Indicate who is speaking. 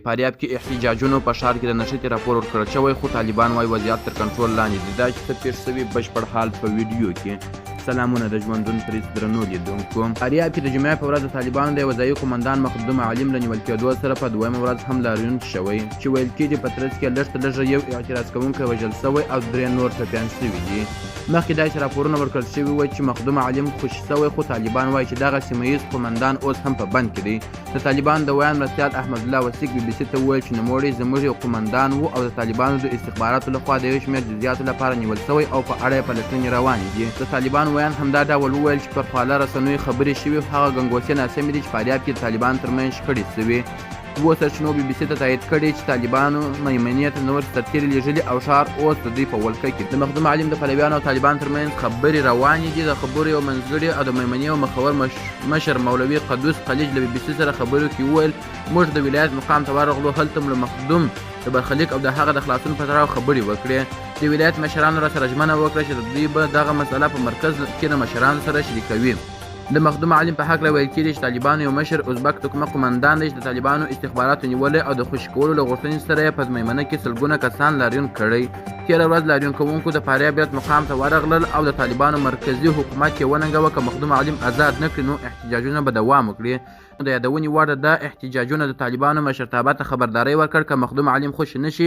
Speaker 1: فاریاب کې احتجاجونو په ښار کې د نښتې راپور ورکړل شوی، خو طالبان وایي وضعیت تر کنټرول لاندې دی. دا چې څه پېښ شوي بشپړ حال په ویډیو کې. سلامونه د ژوندون پریز درنو لیدونکو. فاریاب کې د جمعې په ورځ د طالبانو د یوه ځایي قومندان مخدوم عالم له نیول کېدو سره په دویمه ورځ هم لاریون شوی، چې ویل کېږي په ترڅ کې لږ تر لږه یو اعتراض کوونکی وژل شوی او 3 نور ټپیان شوي دي. مخکې داسې راپورونه ورکړل شوي وو چې مخدوم عالم خوشي شوی، خو طالبان وایي چې دغه سیمه ییز قومندان اوس هم په بند کې دی. د طالبانو د ویان مرستیال احمدالله وسیق BBC ته وویل چې نوموړی زموږ یو قومندان و او د طالبانو د استخباراتو لخوا د یو شمېر جزیاتو لپاره نیول شوی او په اړه یې پلټنې روانې دي. د طالبانو ویان همدا ډول وویل چې پر خواله رسنیو خبرې شوي هغه ګنګوسې ناسمې دي چې فاریاب کې د طالبانو ترمنځ شخړې شوي. دوو سرچینو BBC ته تایید کړي چې طالبانو میمنې ته نور سرتیري لیږلي او ښار اوس د دوی په ولکه کې. د مخدوم عالم د پلویانو او طالبانو ترمنځ خبرې روانې دي. د خبرو یو منځګړی او د میمنې او مخور مشر مولوي قدوس خلیج له BBC سره خبرو کې وویل موږ د ولایت مقام ته ورغلو، هلته له مخدوم د برخلیک او د هغه د خلاصون په تړاو خبرې وکړې. د ولایت مشرانو راسره ژمنه وکړه چې دوی به دغه مسله په مرکز کې د مشرانو سره شریکوي. د مخدوم عالم په هکله ویل کېږي چې طالبانو یو مشر ازبک توکمه قومندان دی چې د طالبانو استخباراتو نیولی او د خوشي کولو له غوښتنې سره یې په میمنه کې سلګونه کسان لاریون کړی. تېره ورځ لاریون کوونکو د فاریاب ولایت مقام ته ورغلل او د طالبانو مرکزي حکومت یې وننګوه که مخدوم عالم آزاد نه کړي نو احتجاجونه به دوام وکړي. د یادونې وړ ده احتجاجونه د طالبانو مشرتابه ته خبرداری ورکړ که مخدوم عالم خوشي نه شي